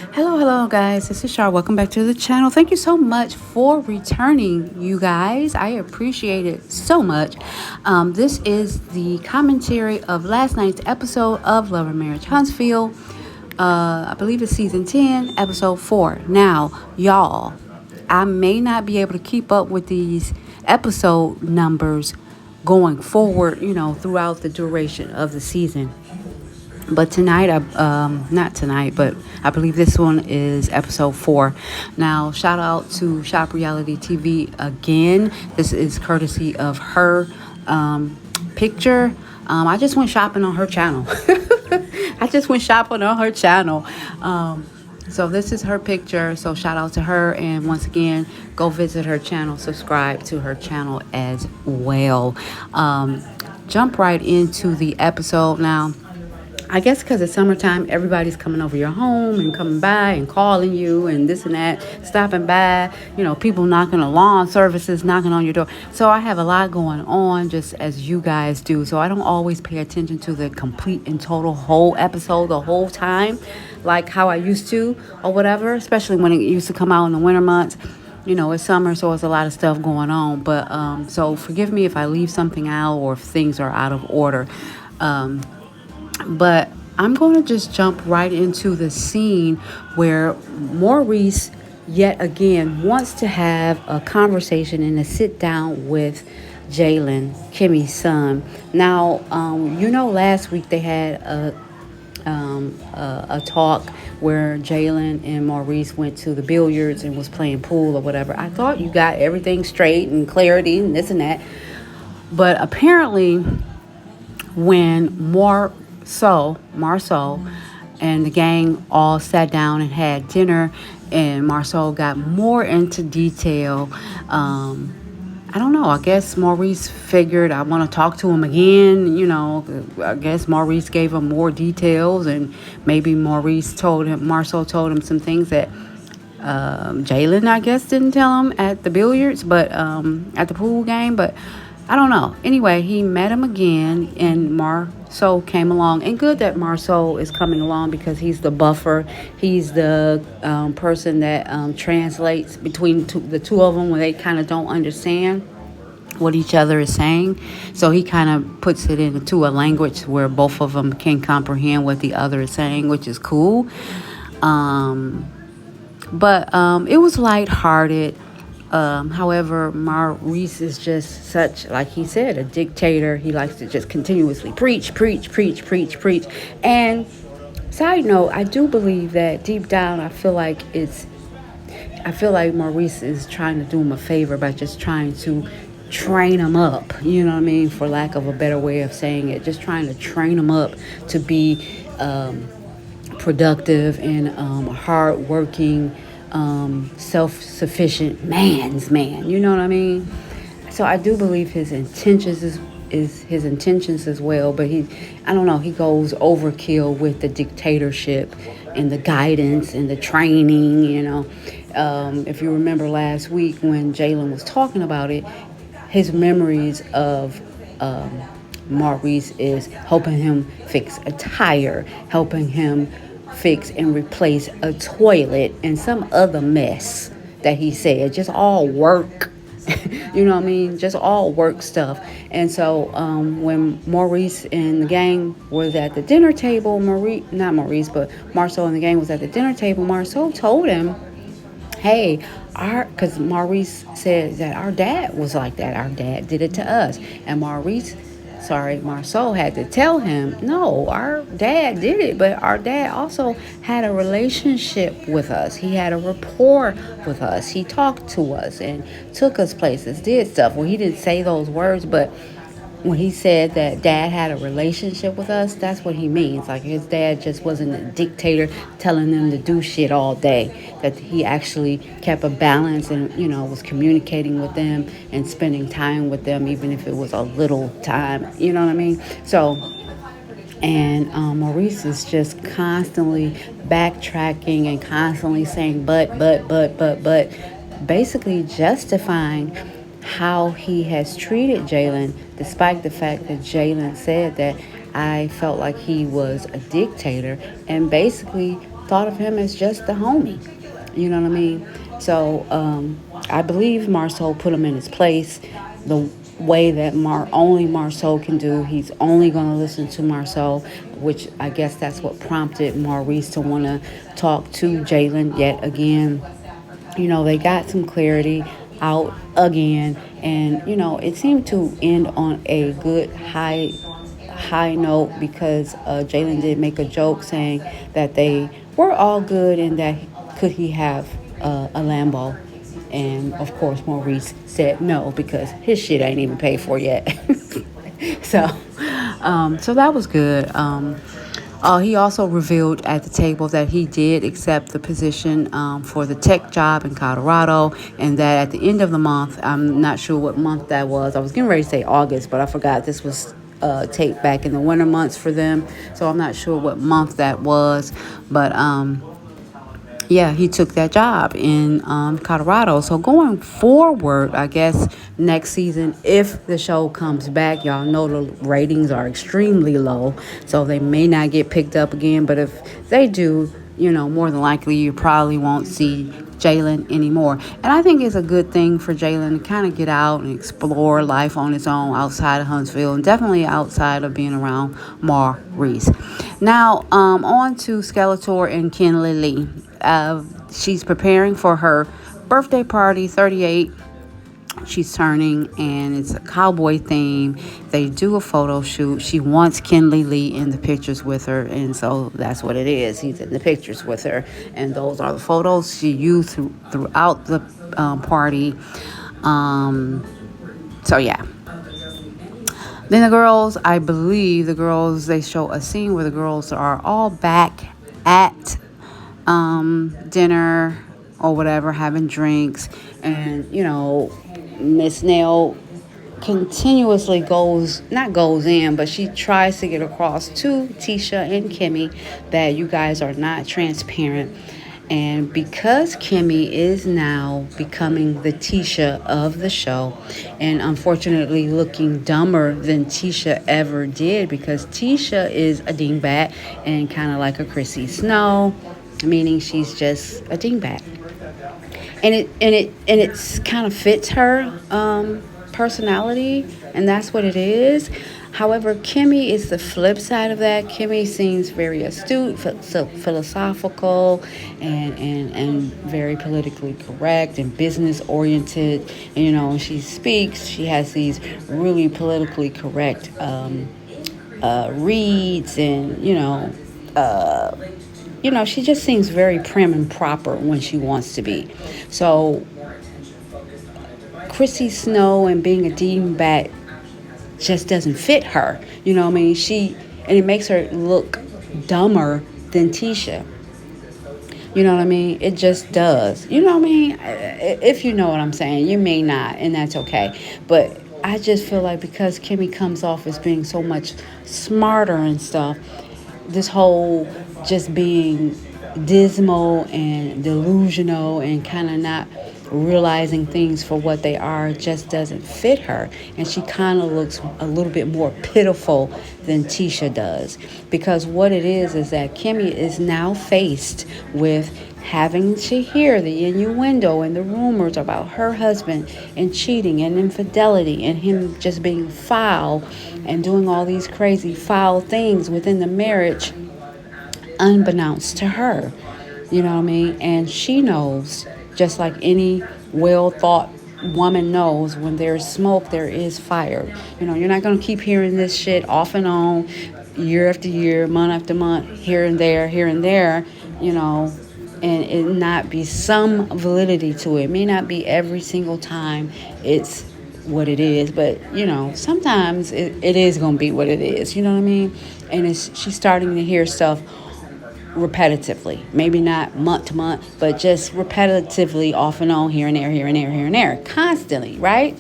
Hello, guys. This is Shar. Welcome back to the channel. Thank you so much for returning, you guys. I appreciate it so much. This is the commentary of last night's episode of Love and Marriage Huntsville. I believe it's season 10, episode 4. Now, y'all, I may not be able to keep up with these episode numbers going forward, throughout the duration of the season. But tonight, not tonight, but I believe this one is episode 4. Now, shout out to Shop Reality TV again. This is courtesy of her picture. I just went shopping on her channel. I just went shopping on her channel. So this is her picture. So shout out to her. And once again, go visit her channel. Subscribe to her channel as well. Jump right into the episode now. I guess because it's summertime, everybody's coming over your home and coming by and calling you and this and that, stopping by, people knocking on lawn services, knocking on your door. So I have a lot going on, just as you guys do. So I don't always pay attention to the complete and total whole episode the whole time, like how I used to or whatever, especially when it used to come out in the winter months. It's summer, so it's a lot of stuff going on. But so forgive me if I leave something out or if things are out of order. But I'm going to just jump right into the scene where Maurice yet again wants to have a conversation and a sit down with Jalen, Kimmy's son. Now, last week they had a talk where Jalen and Maurice went to the billiards and was playing pool or whatever. I thought you got everything straight and clarity and this and that. But apparently when Marceau and the gang all sat down and had dinner, and Marceau got more into detail. I don't know. I guess Maurice figured I want to talk to him again. I guess Maurice gave him more details, and maybe Marceau told him some things that Jalen, I guess, didn't tell him at the billiards, but at the pool game. But I don't know. Anyway, he met him again, and Marceau came along. And good that Marceau is coming along because he's the buffer. He's the person that translates between the two of them when they kind of don't understand what each other is saying. So he kind of puts it into a language where both of them can comprehend what the other is saying, which is cool. But it was lighthearted. However, Maurice is just such, like he said, a dictator. He likes to just continuously preach. And side note, I do believe that deep down, I feel like Maurice is trying to do him a favor by just trying to train him up. You know what I mean? For lack of a better way of saying it, just trying to train him up to be productive and hardworking, self-sufficient man's man. You know what I mean? So I do believe his intentions is his intentions as well. But I don't know, he goes overkill with the dictatorship and the guidance and the training. If you remember last week when Jalen was talking about it, his memories of Maurice is helping him fix a tire, helping him fix and replace a toilet and some other mess that he said. Just all work. You know what I mean? Just all work stuff. And so when Maurice and the gang was at the dinner table, Marceau and the gang was at the dinner table, Marceau told him, hey, because Maurice said that our dad was like that. Our dad did it to us. And Marceau had to tell him, no, our dad did it, but our dad also had a relationship with us. He had a rapport with us. He talked to us and took us places, did stuff. Well, he didn't say those words, but when he said that dad had a relationship with us, that's what he means. Like his dad just wasn't a dictator telling them to do shit all day. That he actually kept a balance and, was communicating with them and spending time with them, even if it was a little time. You know what I mean? So, and Maurice is just constantly backtracking and constantly saying, but, basically justifying how he has treated Jalen, despite the fact that Jalen said that I felt like he was a dictator, and basically thought of him as just the homie. You know what I mean? So I believe Marceau put him in his place the way that only Marceau can do. He's only going to listen to Marceau, which I guess that's what prompted Maurice to want to talk to Jalen yet again. They got some clarity out again, and it seemed to end on a good high note because Jalen did make a joke saying that they were all good and that could he have a Lambo. And of course, Maurice said no because his shit ain't even paid for yet. so, so that was good. He also revealed at the table that he did accept the position for the tech job in Colorado, and that at the end of the month, I'm not sure what month that was. I was getting ready to say August, but I forgot this was taped back in the winter months for them, so I'm not sure what month that was. But yeah, he took that job in Colorado. So going forward, I guess next season, if the show comes back, y'all know the ratings are extremely low, so they may not get picked up again. But if they do, more than likely you probably won't see Jalen anymore. And I think it's a good thing for Jalen to kind of get out and explore life on his own outside of Huntsville, and definitely outside of being around Maurice. Now, on to Skeletor and Ken Lily. She's preparing for her birthday party, 38. She's turning, and it's a cowboy theme. They do a photo shoot. She wants Ken Lee in the pictures with her, and so that's what it is. He's in the pictures with her, and those are the photos she used throughout the party. So yeah. Then the girls, I believe they show a scene where the girls are all back at dinner or whatever, having drinks, and Miss Nell continuously not goes in, but she tries to get across to Tisha and Kimmy that you guys are not transparent. And because Kimmy is now becoming the Tisha of the show, and unfortunately looking dumber than Tisha ever did, because Tisha is a dingbat and kind of like a Chrissy Snow, meaning she's just a dingbat. And it's kind of fits her personality, and that's what it is. However, Kimmy is the flip side of that. Kimmy seems very astute, philosophical, and very politically correct and business oriented. And, when she speaks, she has these really politically correct reads, and she just seems very prim and proper when she wants to be. So, Chrissy Snow and being a dingbat just doesn't fit her. You know what I mean? And it makes her look dumber than Tisha. You know what I mean? It just does. You know what I mean? If you know what I'm saying, you may not, and that's okay. But I just feel like because Kimmy comes off as being so much smarter and stuff, this whole just being dismal and delusional and kind of not realizing things for what they are just doesn't fit her, and she kind of looks a little bit more pitiful than Tisha does, because what it is that Kimmy is now faced with having to hear the innuendo and the rumors about her husband and cheating and infidelity and him just being foul and doing all these crazy foul things within the marriage unbeknownst to her. You know what I mean? And she knows, just like any well-thought woman knows, when there's smoke, there is fire. You're not going to keep hearing this shit off and on, year after year, month after month, here and there, and it not be some validity to it. It may not be every single time it's what it is, but, sometimes it is going to be what it is. You know what I mean? And she's starting to hear stuff repetitively, maybe not month to month, but just repetitively off and on, here and there, constantly, right?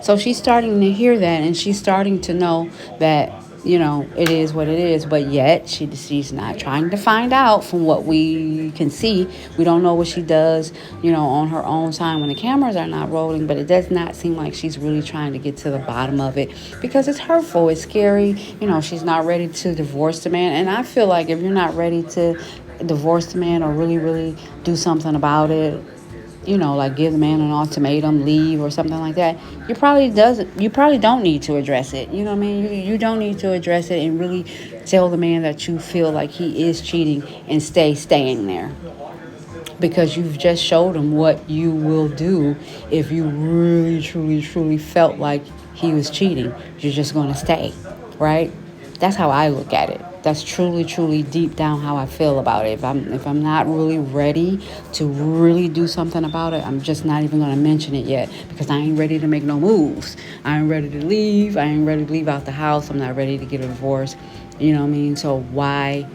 So she's starting to hear that, and she's starting to know that it is what it is, but yet she's not trying to find out. From what we can see, we don't know what she does on her own time when the cameras are not rolling, but it does not seem like she's really trying to get to the bottom of it, because it's hurtful, it's scary. She's not ready to divorce the man, and I feel like if you're not ready to divorce the man or really, really do something about it, like give the man an ultimatum, leave or something like that, you probably don't need to address it. You know what I mean? You don't need to address it and really tell the man that you feel like he is cheating and staying there. Because you've just showed him what you will do if you really, truly, truly felt like he was cheating. You're just going to stay, right? That's how I look at it. That's truly, truly deep down how I feel about it. If I'm not really ready to really do something about it, I'm just not even going to mention it yet because I ain't ready to make no moves. I ain't ready to leave. I ain't ready to leave out the house. I'm not ready to get a divorce. You know what I mean? So why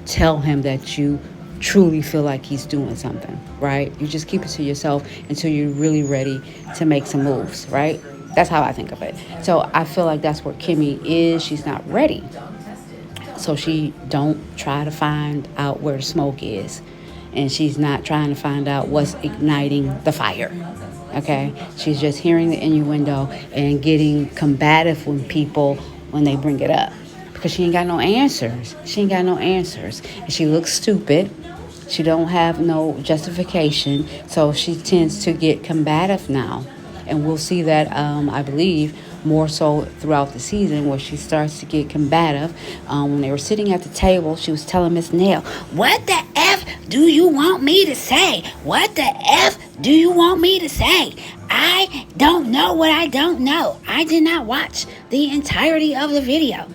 tell him that you truly feel like he's doing something, right? You just keep it to yourself until you're really ready to make some moves, right? That's how I think of it. So I feel like that's where Kimmy is. She's not ready. So she don't try to find out where the smoke is. And she's not trying to find out what's igniting the fire. Okay? She's just hearing the innuendo and getting combative with people when they bring it up. Because she ain't got no answers. And she looks stupid. She don't have no justification. So she tends to get combative now. And we'll see that, I believe, more so throughout the season where she starts to get combative. When they were sitting at the table, she was telling Miss Nell, "What the F do you want me to say? What the F do you want me to say? I don't know what I don't know. I did not watch the entirety of the video."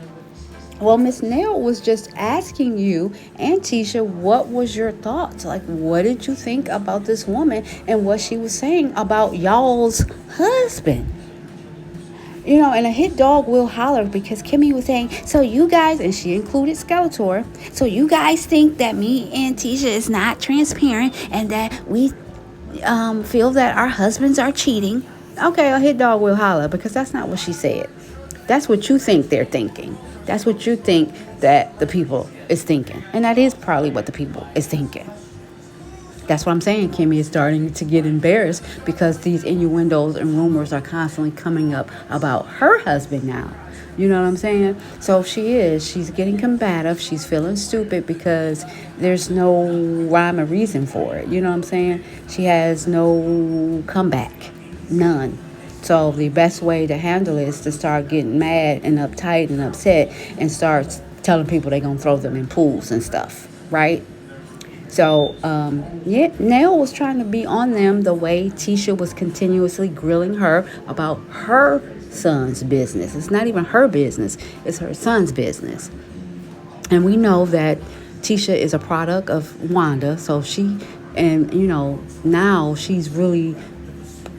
Well, Miss Nell was just asking you and Tisha, what was your thoughts? Like, what did you think about this woman and what she was saying about y'all's husband? And a hit dog will holler because Kimmy was saying, so you guys, and she included Skeletor, so you guys think that me and Tisha is not transparent and that we feel that our husbands are cheating. Okay, a hit dog will holler because that's not what she said. That's what you think they're thinking. That's what you think that the people is thinking. And that is probably what the people is thinking. That's what I'm saying. Kimmy is starting to get embarrassed because these innuendos and rumors are constantly coming up about her husband now. You know what I'm saying? So she's getting combative. She's feeling stupid because there's no rhyme or reason for it. You know what I'm saying? She has no comeback. None. So the best way to handle it is to start getting mad and uptight and upset and start telling people they're going to throw them in pools and stuff, right? So, Nell was trying to be on them the way Tisha was continuously grilling her about her son's business. It's not even her business. It's her son's business. And we know that Tisha is a product of Wanda. So now she's really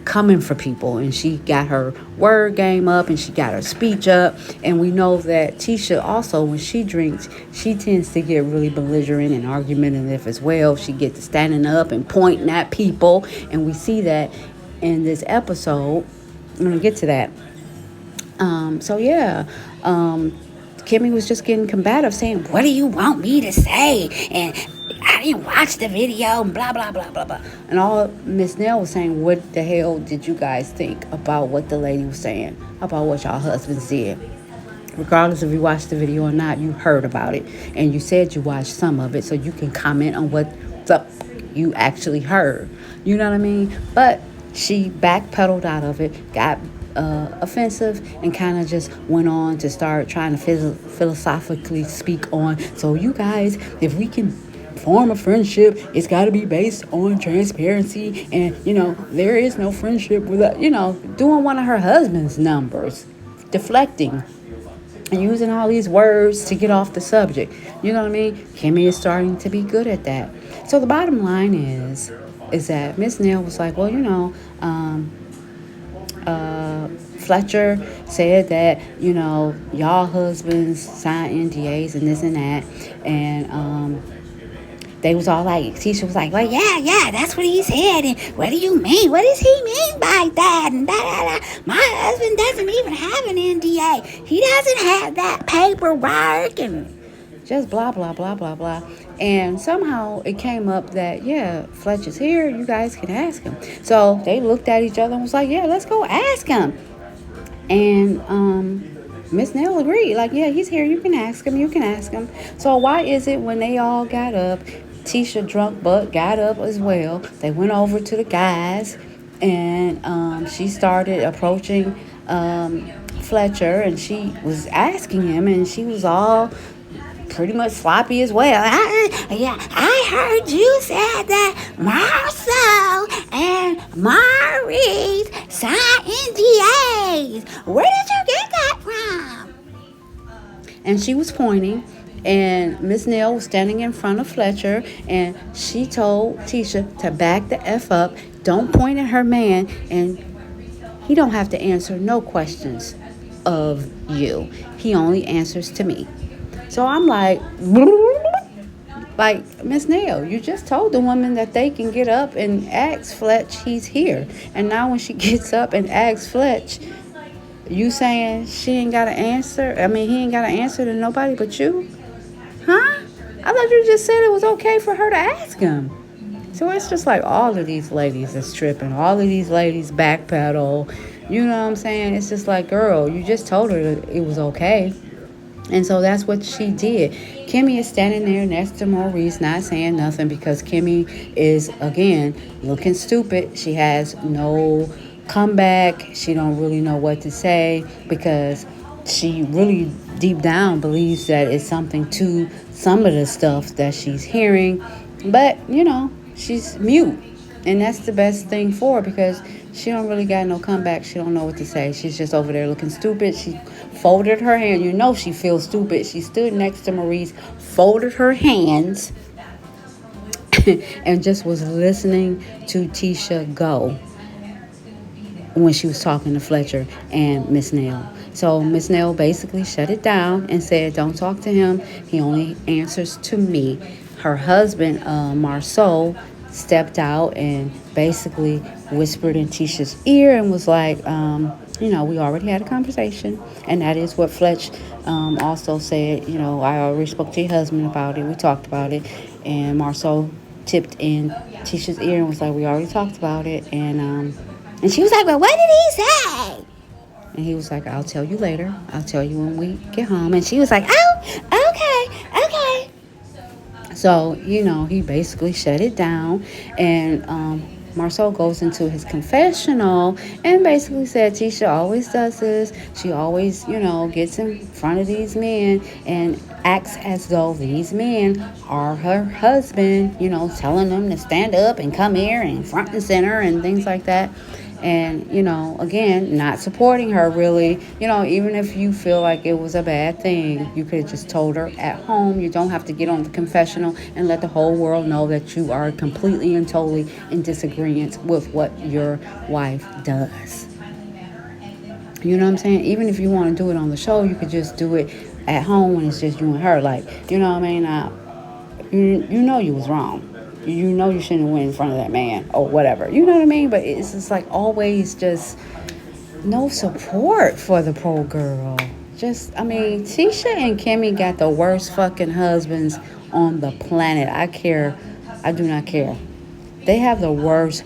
coming for people, and she got her word game up and she got her speech up. And we know that Tisha also, when she drinks, she tends to get really belligerent and argumentative as well. She gets standing up and pointing at people, and we see that in this episode. I'm gonna get to that. Kimmy was just getting combative, saying, "What do you want me to say?" And I didn't watch the video, and blah, blah, blah, blah, blah. And all Miss Nell was saying, what the hell did you guys think about what the lady was saying, about what y'all husbands did? Regardless if you watched the video or not, you heard about it. And you said you watched some of it, so you can comment on what you actually heard. You know what I mean? But she backpedaled out of it, got offensive, and kind of just went on to start trying to philosophically speak on, so you guys, if we can form a friendship, it's got to be based on transparency, and there is no friendship without, doing one of her husband's numbers, deflecting and using all these words to get off the subject. You know what I mean? Kimmy is starting to be good at that. So the bottom line is that Miss Nell was like, well, Fletcher said that, y'all husbands sign NDAs and this and that. And they was all like, Tisha was like, well, yeah, that's what he said. And what do you mean? What does he mean by that? And da. My husband doesn't even have an NDA. He doesn't have that paperwork. And just blah, blah, blah, blah, blah. And somehow it came up that, Fletcher's here. You guys can ask him. So they looked at each other and was like, yeah, let's go ask him. And Miss Nell agreed. Like, yeah, he's here. You can ask him. So why is it when they all got up, Tisha, drunk but got up as well. They went over to the guys, and she started approaching Fletcher, and she was asking him, and she was all pretty much sloppy as well. I heard you said that Marcel and Maurice signed NDAs. Where did you get that from? And she was pointing, and Miss Nell was standing in front of Fletcher, and she told Tisha to back the F up. Don't point at her man, and he don't have to answer no questions of you. He only answers to me. So I'm like Miss Nell, you just told the woman that they can get up and ask Fletch he's here. And now when she gets up and asks Fletch, you saying she ain't got to answer? I mean, he ain't got to answer to nobody but you? Huh? I thought you just said it was okay for her to ask him. So it's just like all of these ladies is tripping. All of these ladies backpedal. You know what I'm saying? It's just like, girl, you just told her that it was okay. And so that's what she did. Kimmy is standing there next to Maurice, not saying nothing, because Kimmy is, again, looking stupid. She has no comeback. She don't really know what to say, because she really deep down believes that it's something to some of the stuff that she's hearing. But, she's mute. And that's the best thing for her, because she don't really got no comeback. She don't know what to say. She's just over there looking stupid. She folded her hand. She feels stupid. She stood next to Maurice, folded her hands, and just was listening to Tisha go when she was talking to Fletcher and Miss Nell. So Miss Nell basically shut it down and said, don't talk to him. He only answers to me. Her husband, Marceau, stepped out and basically whispered in Tisha's ear and was like, we already had a conversation. And that is what Fletch also said. I already spoke to your husband about it. We talked about it. And Marceau tipped in Tisha's ear and was like, we already talked about it. And she was like, well, what did he say? And he was like, I'll tell you later. I'll tell you when we get home. And she was like, oh, okay. So, he basically shut it down. And Marceau goes into his confessional and basically said Tisha always does this. She always, gets in front of these men and acts as though these men are her husband, telling them to stand up and come here and front and center and things like that. And, again, not supporting her really. Even if you feel like it was a bad thing, you could have just told her at home. You don't have to get on the confessional and let the whole world know that you are completely and totally in disagreement with what your wife does. You know what I'm saying? Even if you want to do it on the show, you could just do it at home when it's just you and her. Like, you know what I mean? You was wrong. You shouldn't have went in front of that man or whatever. You know what I mean? But it's just like always just no support for the poor girl. Tisha and Kimmy got the worst fucking husbands on the planet. I do not care. They have the worst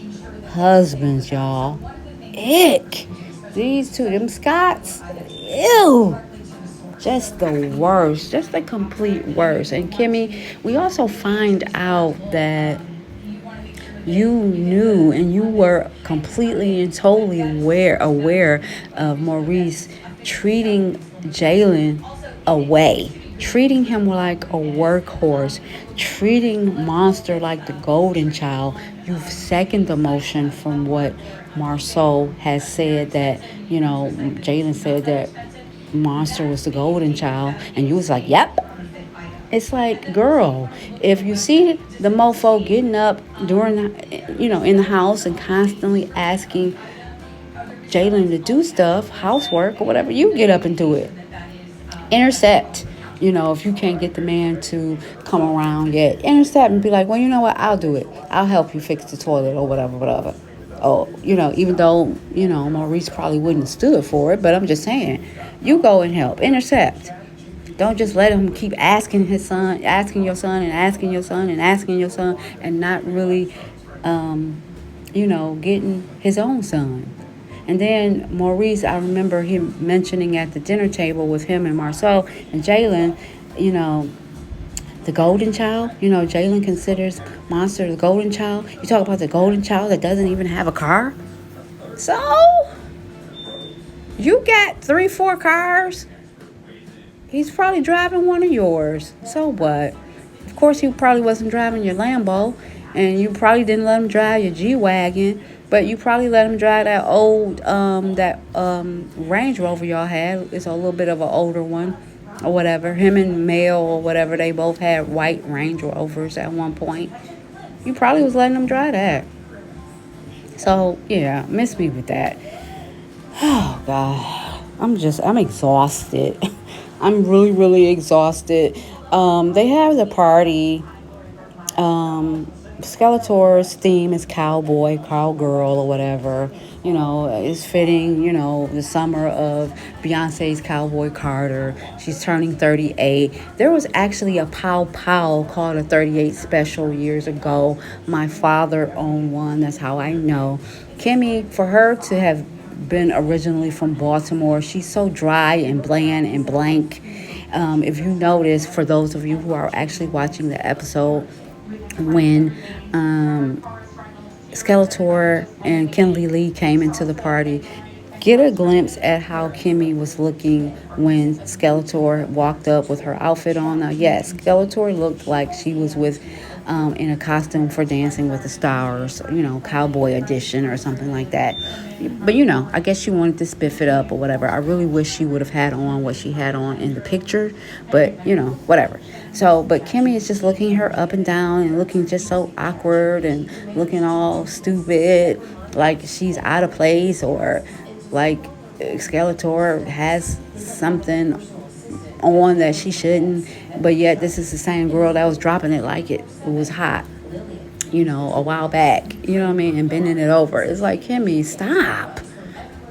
husbands, y'all. Ick. These two, them Scots, ew. Just the worst, just the complete worst. And Kimmy, we also find out that you knew and you were completely and totally aware of Maurice treating Jalen away, treating him like a workhorse, treating Monster like the golden child. You've seconded the motion from what Marceau has said, that, Jalen said that Monster was the golden child, and you was like, yep. It's like, girl, if you see the mofo getting up during in the house and constantly asking Jalen to do stuff, housework or whatever, you get up and do it. Intercept. If you can't get the man to come around yet, intercept and be like, well, you know what, I'll do it. I'll help you fix the toilet or whatever. Oh, even though, Maurice probably wouldn't have stood for it, but I'm just saying, you go and help. Intercept. Don't just let him keep asking your son, and asking your son, and not really, getting his own son. And then Maurice, I remember him mentioning at the dinner table with him and Marceau and Jalen, The golden child, Jalen considers Monster the golden child. You talk about the golden child that doesn't even have a car. So you got 3, 4 cars. He's probably driving one of yours. So what? Of course, he probably wasn't driving your Lambo, and you probably didn't let him drive your G-Wagon, but you probably let him drive that old Range Rover y'all had. It's a little bit of an older one, or whatever. Him and Mel or whatever, they both had white Range Rovers at one point. You probably was letting them drive that. So yeah, miss me with that. Oh God, I'm exhausted. I'm really, really exhausted. They have the party. Skeletor's theme is cowboy, cowgirl, or whatever. It's fitting, the summer of Beyonce's Cowboy Carter. She's turning 38. There was actually a Pow Pow called a 38 special years ago. My father owned one. That's how I know. Kimmy, for her to have been originally from Baltimore, she's so dry and bland and blank. If you notice, for those of you who are actually watching the episode, when Skeletor and Kenley Lee came into the party, get a glimpse at how Kimmy was looking when Skeletor walked up with her outfit on. Now, yes, Skeletor looked like she was in a costume for Dancing with the Stars, cowboy edition or something like that. But, I guess she wanted to spiff it up or whatever. I really wish she would have had on what she had on in the picture, but, whatever. So, but Kimmy is just looking her up and down and looking just so awkward and looking all stupid, like she's out of place, or like Skeletor has something on that she shouldn't, but yet this is the same girl that was dropping it like it was hot, a while back, and bending it over. It's like, Kimmy, stop.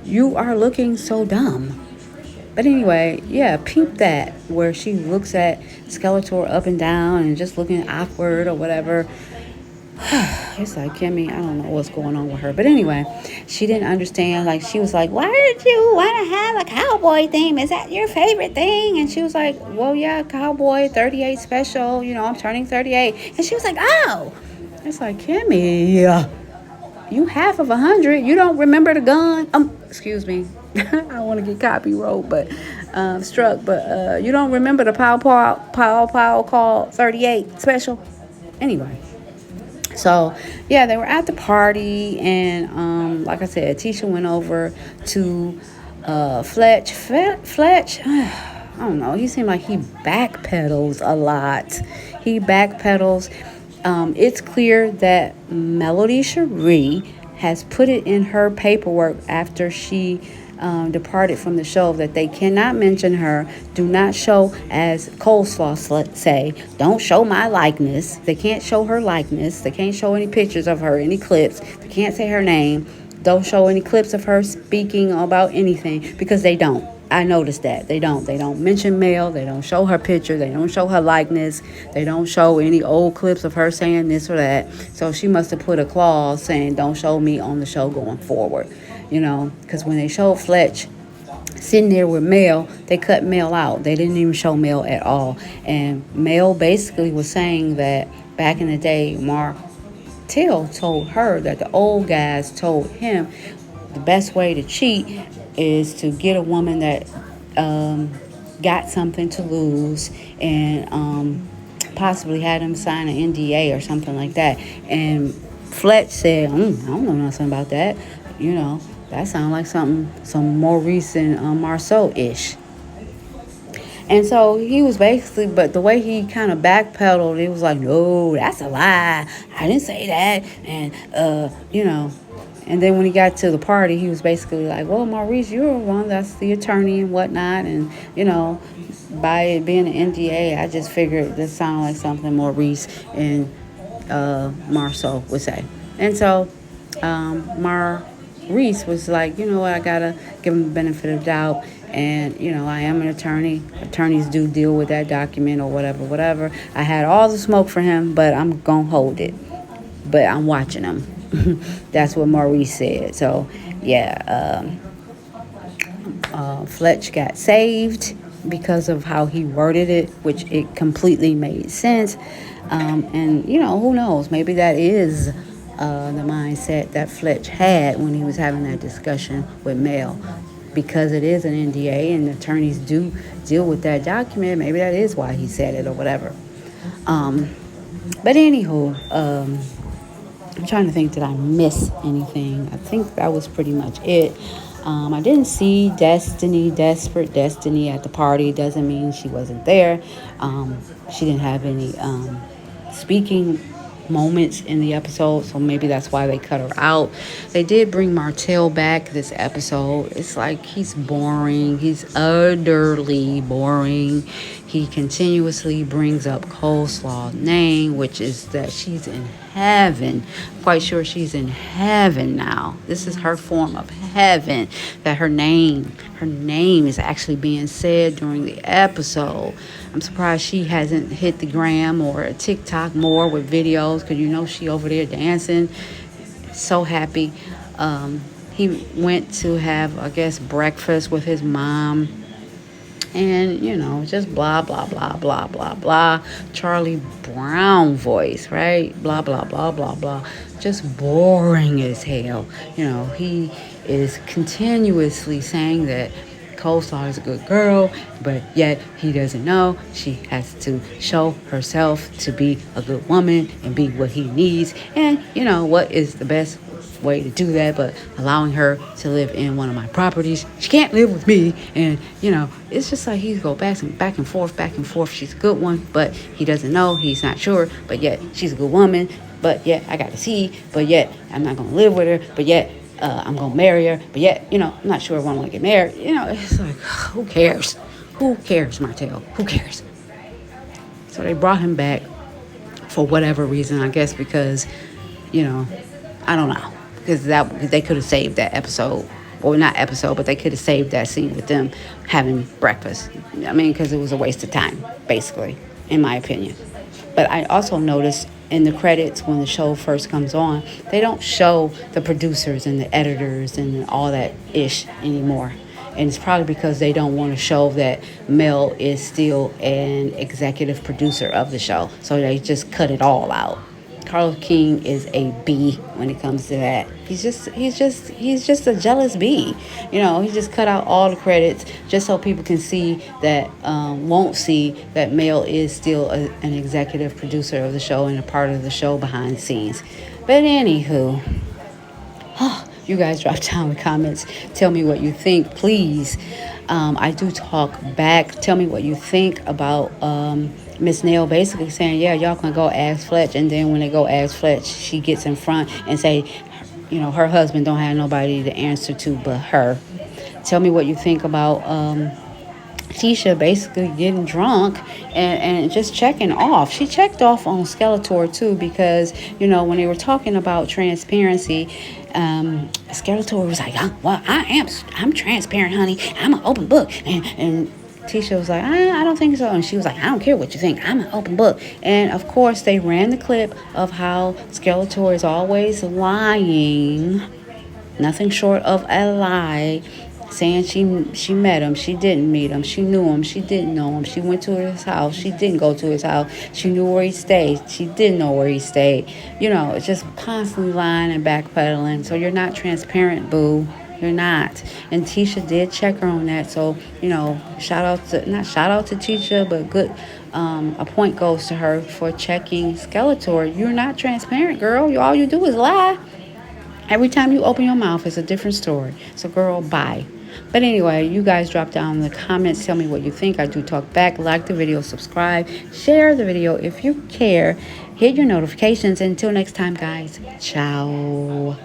You are looking so dumb. But anyway, yeah, peep that, where she looks at Skeletor up and down and just looking awkward or whatever. It's like, Kimmy, I don't know what's going on with her. But anyway, she didn't understand. Like, she was like, why did you want to have a cowboy theme? Is that your favorite thing? And she was like, well, yeah, cowboy, 38 special. I'm turning 38. And she was like, oh. It's like, Kimmy, you half of 100. You don't remember the gun. Excuse me. I don't want to get copyright, but struck. But you don't remember the pow called 38 special. Anyway. So, yeah, they were at the party, and like I said, Tisha went over to Fletch. I don't know. He seemed like he backpedals a lot. He backpedals. It's clear that Melody Cherie has put it in her paperwork after she departed from the show that they cannot mention her, do not show, as Coleslaw say, don't show my likeness. They can't show her likeness. They can't show any pictures of her, any clips. They can't say her name. Don't show any clips of her speaking about anything, because they don't. I noticed that. They don't mention Mel. They don't show her picture. They don't show her likeness. They don't show any old clips of her saying this or that. So she must have put a clause saying, don't show me on the show going forward. Because when they showed Fletch sitting there with Mel, they cut Mel out. They didn't even show Mel at all. And Mel basically was saying that back in the day, Martell told her that the old guys told him the best way to cheat is to get a woman that got something to lose, and possibly had him sign an NDA or something like that. And Fletch said, I don't know nothing about that. That sounds like some more recent Marceau-ish. And so he was basically, but the way he kind of backpedaled, it was like, no, that's a lie. I didn't say that. And, and then when he got to the party, he was basically like, well, Maurice, you're the one that's the attorney and whatnot. And, by it being an NDA, I just figured this sounded like something Maurice and Marceau would say. And so Maurice was like, you know what, I got to give him the benefit of the doubt. And, I am an attorney. Attorneys do deal with that document or whatever. I had all the smoke for him, but I'm going to hold it. But I'm watching him. That's what Maurice said. So, yeah, Fletch got saved. because of how he worded it, which it completely made sense. And, who knows? Maybe that is the mindset that Fletch had when he was having that discussion with Mel. Because it is an NDA and attorneys do deal with that document, maybe that is why he said it or whatever. But anywho, I'm trying to think, did I miss anything? I think that was pretty much it. I didn't see Desperate Destiny at the party. Doesn't mean she wasn't there. She didn't have any speaking moments in the episode, so maybe that's why they cut her out. They did bring Martell back this episode. It's like he's boring. He's utterly boring. He continuously brings up Coleslaw's name, which is that she's in heaven. Quite sure she's in heaven now. This is her form of heaven, that her name is actually being said during the episode. I'm surprised she hasn't hit the gram or TikTok more with videos, because she over there dancing. So happy. He went to have, I guess, breakfast with his mom. And, just blah, blah, blah, blah, blah, blah. Charlie Brown voice, right? Blah, blah, blah, blah, blah. Just boring as hell. He is continuously saying that Coleslaw is a good girl, but yet he doesn't know she has to show herself to be a good woman and be what he needs. And, what is the best way to do that but allowing her to live in one of my properties? She can't live with me. And it's just like he go back and forth. She's a good one, but he doesn't know. He's not sure, but yet she's a good woman, but yet I got to see, but yet I'm not gonna live with her, but yet I'm gonna marry her, but yet I'm not sure if I want to get married. It's like, who cares, Martell? Who cares? So they brought him back for whatever reason, I guess because I don't know, because they could have saved that episode, or not episode, but they could have saved that scene with them having breakfast. Because it was a waste of time, basically, in my opinion. But I also noticed in the credits when the show first comes on, they don't show the producers and the editors and all that ish anymore. And it's probably because they don't want to show that Mel is still an executive producer of the show. So they just cut it all out. Carlos King is a B when it comes to that. He's just a jealous B. He just cut out all the credits just so people can see that, won't see that Mel is still an executive producer of the show and a part of the show behind the scenes. But anywho, you guys drop down in the comments. Tell me what you think, please. I do talk back. Tell me what you think about Miss Nell basically saying, yeah, y'all can go ask Fletch. And then when they go ask Fletch, she gets in front and say, her husband don't have nobody to answer to but her. Tell me what you think about Tisha basically getting drunk and just checking off. She checked off on Skeletor too, because when they were talking about transparency, Skeletor was like, I'm transparent, honey. I'm an open book. And Tisha was like, I don't think so. And she was like, I don't care what you think. I'm an open book. And of course, they ran the clip of how Skeletor is always lying, nothing short of a lie, saying she met him, she didn't meet him, she knew him, she didn't know him, she went to his house, she didn't go to his house, she knew where he stayed, she didn't know where he stayed. It's just constantly lying and backpedaling. So you're not transparent, boo. You're not. And Tisha did check her on that. So, not shout out to Tisha, but good. A point goes to her for checking Skeletor. You're not transparent, girl. All you do is lie. Every time you open your mouth, it's a different story. So, girl, bye. But anyway, you guys drop down in the comments. Tell me what you think. I do talk back. Like the video, subscribe, share the video if you care. Hit your notifications. Until next time, guys. Ciao.